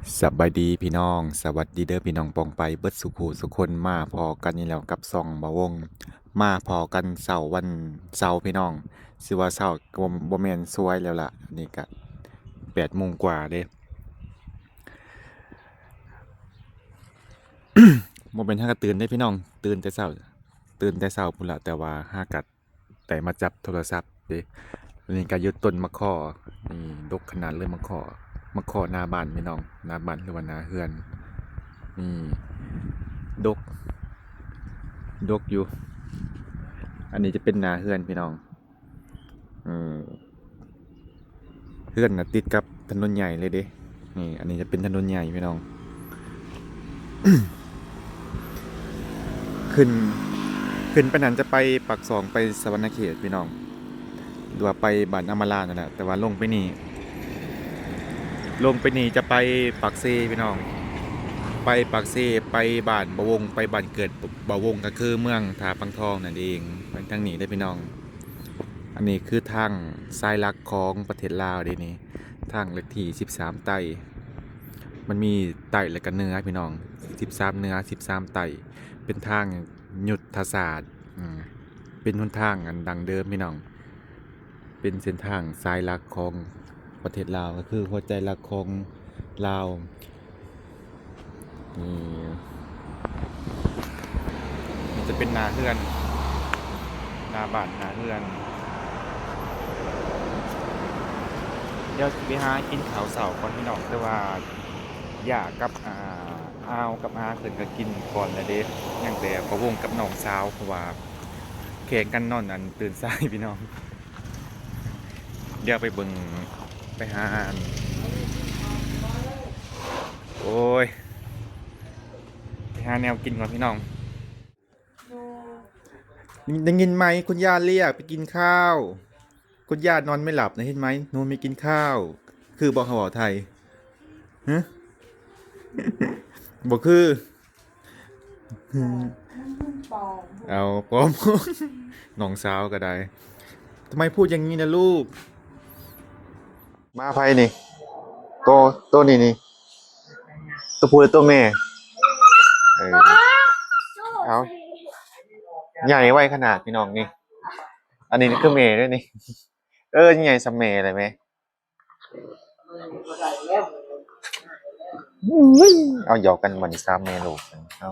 สบายดีพี่น้องสวัสดีเด้อพี่น้องปองไปเบิดสุขูสุคนมาพอกันนี่แล้วกับซองบาวงมาพอกันเสาร์วันเสาร์พี่น้องสิว่าเสาร์ก็บ่แม่นสวยแล้วล่ะนี่ก็8 โมงกว่าเด้บ่แม่นฮักก็ตื่นได้พี่น้องตื่นแต่เช้าตื่นแต่เช้าพุ่นล่ะแต่ว่าหากัดแต่มาจับโทรศัพท์เด้นี่ก็อยู่ต้นมะข่อนี่ดกขนาดเลยมะข่อหน้าบ้านพี่น้องหน้าบ้านหรือว่าหน้าเฮือนนี่ดก ดกอยู่ อันนี้จะเป็นนาเฮือนพี่น้องเออเฮือนนะติดกับถนนใหญ่เลยเด้นี่อันนี้จะเป็นถนนใหญ่พี่น้อง ขึ้นขึ้นไปนั้นจะไปปักสองไปสวรรณเขตพี่น้องหรือว่าไปบ้านอำมาลานั่นแหละแต่ว่าลงไปนี่จะไปปักเซพี่น้องไปปักเซไปบ้านบะวงไปบ้านเกิดบะวงก็คือเมืองทาปังทองนั่นเองไปทางนี้ได้พี่น้อง อันนี้คือทางซ้ายลักของประเทศลาวเด้นี่ทางเลขที่13ไต่มันมีไต่และก็เหนือพี่น้อง13เหนือ13ไต่เป็นทางยุทธศาสตร์เป็นหนทางอันดังเดิมพี่น้องเป็นเส้นทางซ้ายลักของประเทศลาวก็คือหัวใจหลักของลาวนี่มันจะเป็นนาเฮือนนาบ้านนาเฮือน เดี๋ยวสิไปหากินข้าวเสาก่อนพี่น้องแต่ว่าย่ากับอ้าวกับอาเพิ่นก็กินก่อนแล้วเด้ยังแต่ประวงกับน้องสาวเพราะว่าแข่งกันนอนอันตื่นสายพี่น้องเดี๋ยวไปเบิ่งไปหาอันโอ้ยไปหาแนวกินก่อนพี่น้องได้ยินไหมคุณย่าเรียกไปกินข้าวคุณย่านอนไม่หลับนะเห็นไหมนอนไม่กินข้าวคือบอกเขาบอกไทยฮะบอกคือปองเอาปอมน้องสาวก็ได้ ทำไมพูดอย่างนี้นะลูก มาไพ่นี่ตัวนี้นี่ตัวผู้หรือตัวแม่เออเอาใหญ่ไว้ขนาดพี่น้องนี่อันนี้นี่คือแม่ด้วยนี่ใหญ่สำแม่เลยไหมเอาหยอกกันเหมือนซ้ำแม่ลูกเอา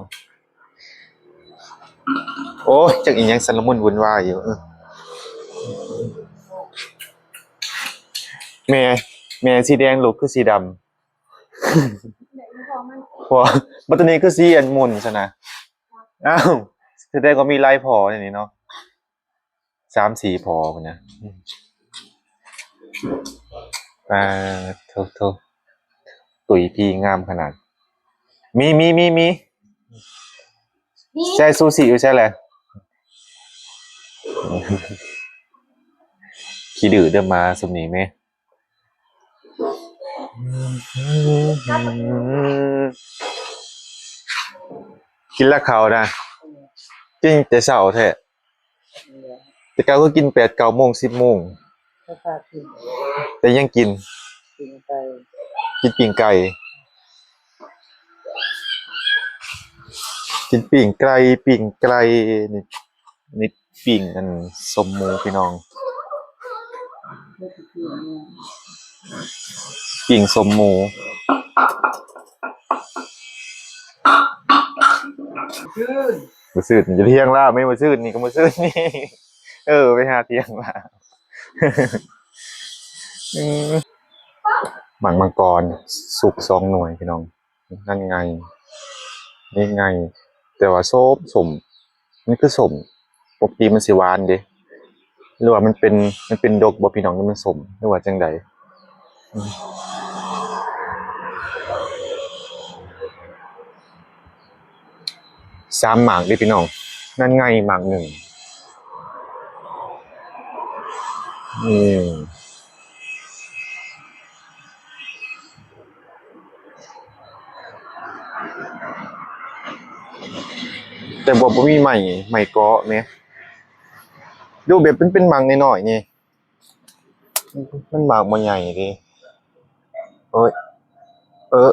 โอ้ยจังอีหยังสารมุนวุ่นวายอยู่แม่แม่สีแดงลูกคือสีดำพอบัตตัวนี้คือสีอันมุนซะนะอ้าวแสดงก็มีลายพออย่างนี้เนาะ3-4พอพุ่นนะอ่าโทตุ๋ยพีงามขนาดมีใช่ซูชิอยู่ใช่แหละขี้ดื้อเดิมมาสมนี้ไหมกินละเขานะกินแต่เช้าแท้แต่เก้าก็กิน8-9 โมง10 โมงก็พากินแต่ยังกินกินไปกินปิ้งไก่กินปิ้งไก่นี่นี่ปิ้งอันสมหมูพี่น้องไม่ติดกินเนี่ยปิ้งสมหมูชื่นมาซื้อนี่จะเที่ยงแล้วไม่มาซื้อนี่ก็มาซื้อนี่ไปหาเที่ยงแล้วหมังมังกรสุก2 หน่วยพี่น้องนั่นไงนี่ไงแต่ว่าสมมันคือสมปกติมันสิหวานเด้หรือว่ามันเป็นดอกบ่พี่น้องนี่มันสมหรือว่าจังใด3 หมากเด้พี่น้องนั่นไงหมากหนึ่งอืมแต่บ่มีใหม่เกาะแหมดูแบบเป็นหมากน้อยๆนี่มันหมากบ่ใหญ่เด้โอ้ยเออ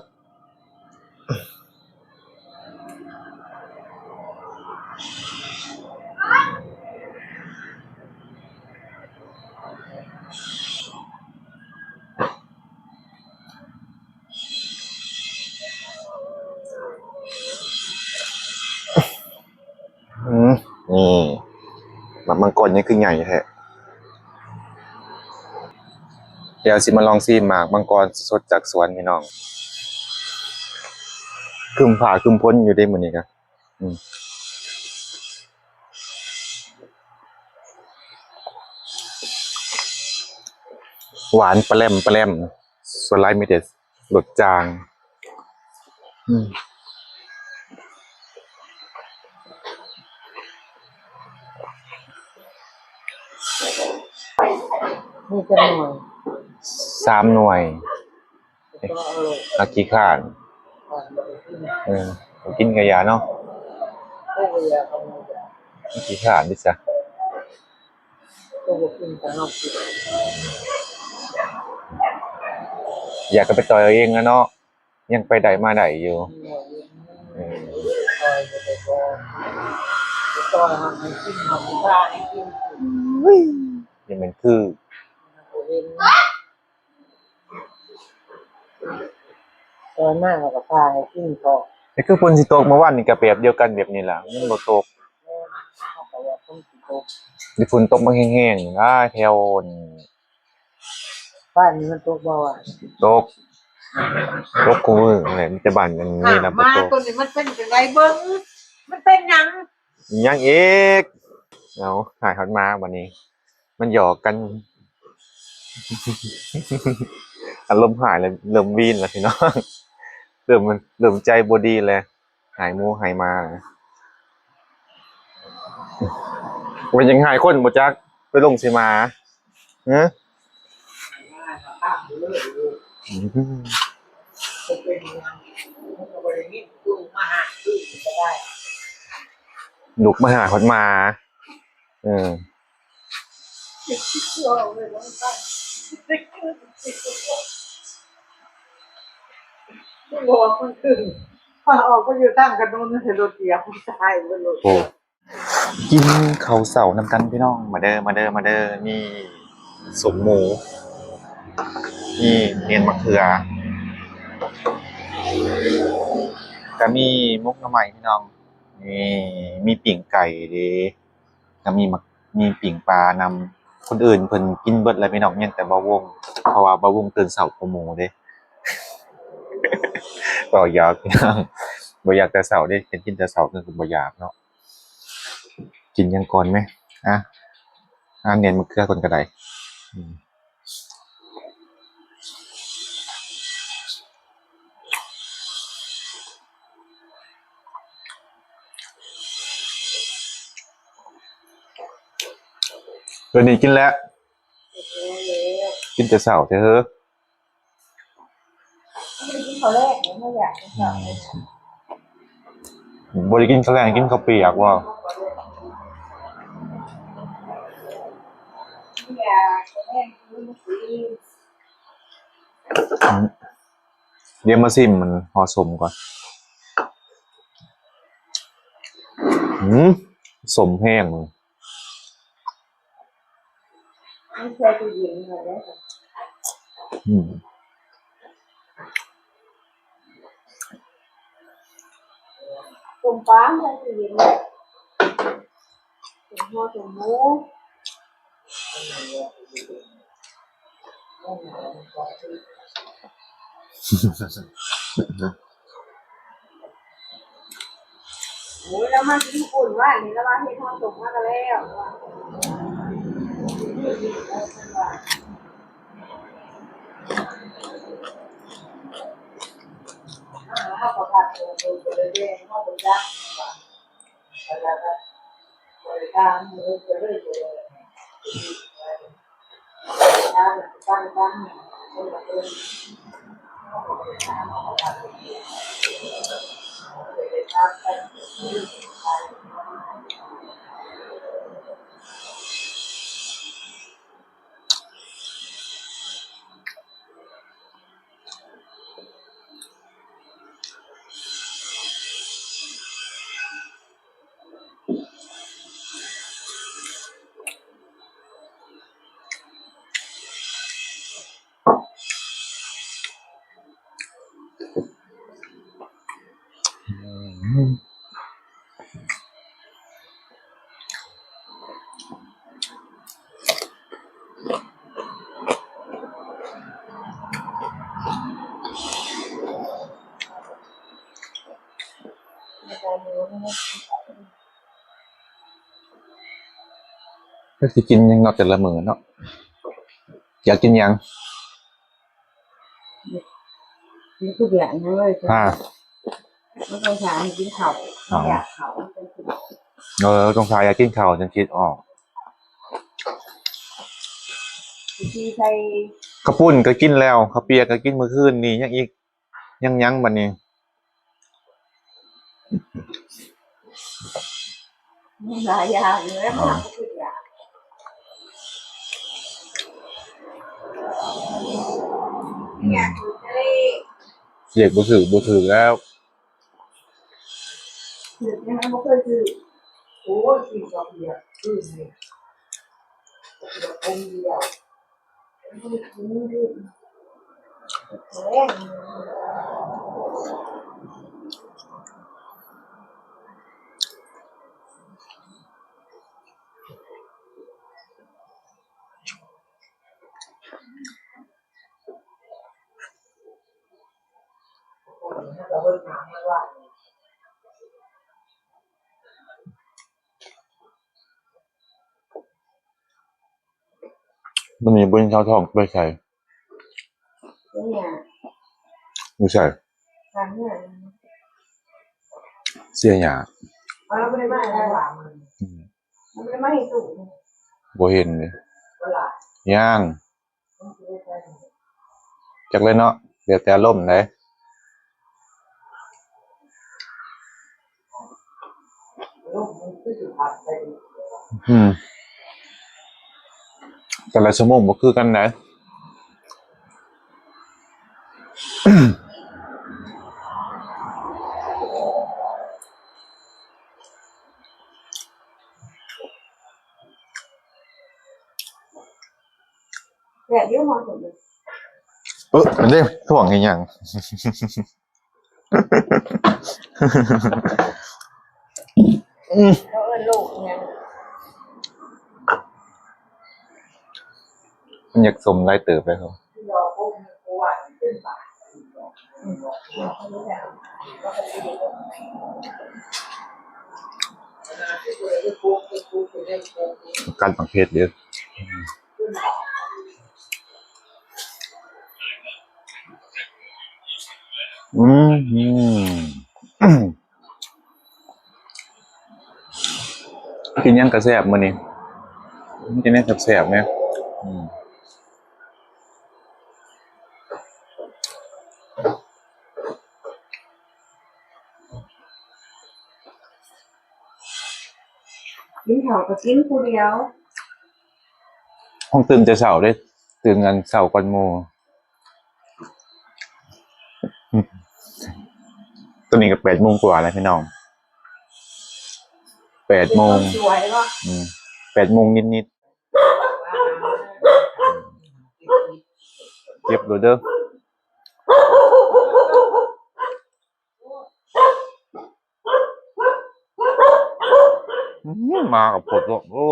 มังกรนี่คือใหญ่แท้เดี๋ยวสิมาลองซีหมากมังกรสดจากสวนพี่น้องครึมผ่าครึมพ้นอยู่ได้มื้อนี้ก็หวานปลาแรมส่วนไลท์มีแต่รสจางนี่จะหน่วย 3 หน่วย ก็อากี่ข้านกินกะยาเนาะก็อยากเอามาจากอากี่ข้านดิจ้ะก็บอกกินแต่เอากินอยากก็ไปต่อยเอาเองนะเนาะยังไปได้มาได้อยู่คอยไปก็ต่อยมันให้กินมันบ้าให้กินยังเป็นคือตอนมากเราก็พาให้กินก็นี่คือฝนสิตกเมื่อวานนี่ก็แบบเดียวกันแบบนี้ล่ะมันบ่ตกดิฝนตกมาแห้งๆแถวบ้านนี้มันตกบ่อ่ะตกกูมือแหละมีแต่บ้านอันนี้นะบ่มาตกตัวนี้มันเป็นจังไดเบิ่งมันเป็นหยังยังอีกเอาหายฮอดมาบัดนี้มันหยอกกันอารมณ์หายเลยเริ่มวีนแล้วพี่น้องเริ่มใจบ่ดีเลยหายหมู่หายมาเป็นยังหายคนบ่จักไปลงสิมาฮะลุกมาหาคนมาบอกมันคือพอออกก็อยู่ตั้งกันนู้นเห็นรถเกียร์ผู้ชายมันรถกินข้าวเสาน้ำกันพี่น้องมาเด้อนี่สมหมูนี่เนียนมะเขือก็มีมุกน้ำใหม่พี่น้องนี่มีปิ่งไก่ดิก็มีปิ่งปลานำคนอื่นเพิ่นกินเบิดแล้วพี่น้องยังแต่บ่วงเพราะว่าบ่วงตื่นเช้ากว่าหมู่เด้บ่อยากพี่น้องบ่อยากแต่เช้าเด้กินแต่เช้าคือบ่อยากเนาะกินยังก่อนไหมเนียนมะเขือก่อนก็ได้เดี๋ยวนี้กินแล้วกินแต่เช้าเถอะเฮ้อกินข้าวแรกไม่อยากกินข้าวบ่ได้กินข้าวแลงกินข้าวเปียกว่าเดี๋ยวมาซิมมันผสมก่อนสมแห้งไม่ใช่ตู้เย็นเลยต้มปลาใส่ตู้เย็นต้มหัวต้มหมูโอ้ยแล้วมากินปุ่นว่านี่แล้วมาเฮ็ดทอดต้มมากันแล้วข้าวผัดตัวเล็กๆข้าวผัดจ้าแล้วก็บริการมือจะได้เลยตั้งคนละคน ก็สิกินยังนอกแต่ละมื้อเนาะอยากกินยังนี่คืออย่างนั้นเลย อ่า ไม่ต้องถามกินเขาอยากเขาเป็นกิน ตรงสายอยากกินข้าวฉันคิดออก ที่ใช้ ข้าวปุ้นก็กินแล้วข้าวเปียกก็กินเมื่อคืนนี่ยังอีกยังบัดนี้ หลายอย่างเลยมันก็คืออย่างเนี่ยคือทะเล เรียกบ่ถือแล้ว คือยังไม่เคยคือโอ้ยกินกับเบียร์คือเนี่ยองเดียวไม่กินด้วยแรงเราเบิ่งหนังไม่ว่า มันมีบุญชาวทองไปใส่ เนี่ย ไม่ใช่ การเนี่ย เสียหยา เราไม่ได้มาอะไรหรอกมันไม่ได้มาให้ตู่ บ่เห็นเลย เวลา ย่างจักเลยเนาะเดี๋ยวแต่ล่มเลย ลูกมันคือสุดอัดไป แต่ละชั่วโมงบ่คือกันนะ แต่เดี๋ยวมาถึง มันได้ถ่วงอีหยัง เขาเอิ้นลูกเนี่ย มันอยากสมรายเติบไปครับ ที่รอพวกมันกวนขึ้นบ่ายเขาไม่ได้ก็ไปดูที่ตัวเองปุ๊บจะได้ปุ๊บ การสังเกตเยอะกินยังกระแสบมื้อนี้มันจะได้แสบๆไหม กินเขาก็กินผู้เดียว ห้องตื่นแต่เช้าได้ตื่นกันเช้าก่อนหมู่ตอนนี้ก็8 โมงกว่าแล้วพี่น้อง8 โมง สวยป่ะ 8 โมงนิดๆเก็บโรเด้อมากับผดโอ้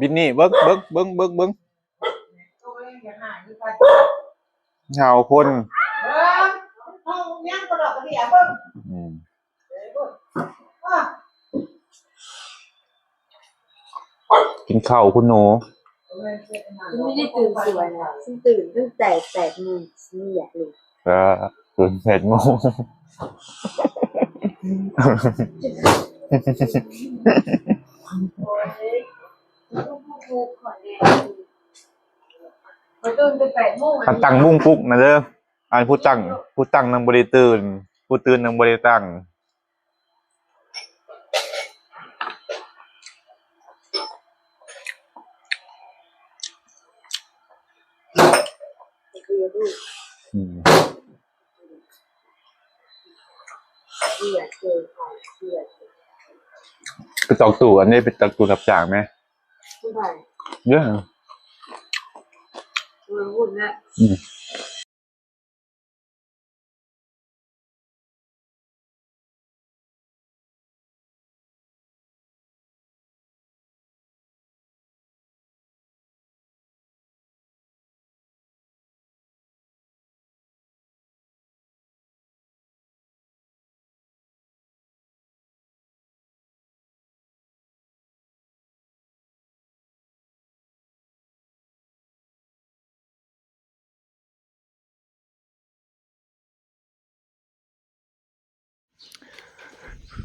บินนี่เบิ้งเห่าคนกินข้าวคุณหนู ฉันไม่ได้ตื่นสวยนะฉันตื่นตั้งแต่8 โมงฉันอยากรู้ ตื่น8 โมงตื่นไป8 โมง อันตั้งมุ่งปุ๊กนะเด้ออันผู้ตั้งนางบริตื่นผู้ตื่นนางบริตั้ง เอื้อยเจอเขาเอื้อย ไปตอกตู่อันนี้ไปตอกตู่รับจ้างไหม ผู้ใด เยอะ วุ่นเนี่ย อืม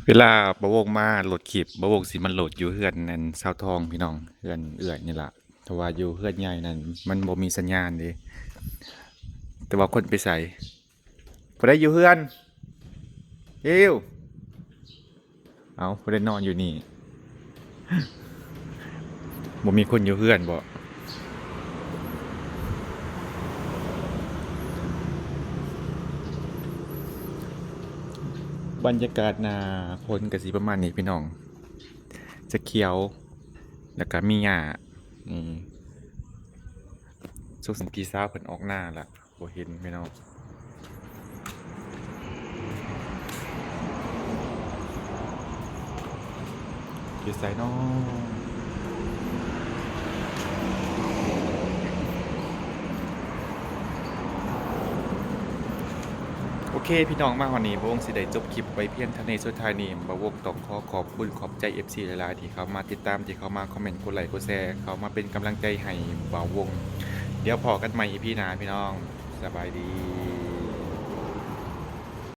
เวลาบะวงมาโหลดคลิปบะวงสิมันโหลดอยู่เฮือนนั่นชาวทองพี่น้องเฮือนเอื้อยนี่ล่ะแต่ว่าอยู่เฮือนใหญ่นั่นมันบ่มีสัญญาณเด้แต่ว่าคนไปใส่บ่ได้อยู่เฮือนฮิวเอาบ่ได้นอนอยู่นี่บ่มีคนอยู่เฮือนบ่บรรยากาศหน้าฝนก็สิประมาณนี้พี่น้องจะเขียวแล้วก็มีหญ้านี่สุกสินพี่สาวเพิ่นออกหน้าล่ะบ่เห็นพี่น้องอยู่ไสน้อ โอเคพี่น้องมาวันนี้บ่วงสิได้จบคลิปไว้เพียงเท่านี้สุดท้ายนี้บ่วงต้องขอขอบคุณขอบใจ FC หลายๆที่เขามาติดตามที่เขามาคอมเมนต์กดไลค์กดแชร์เขามาเป็นกำลังใจให้บ่าววงเดี๋ยวพอกันใหม่ EP หน้าพี่น้องสบายดี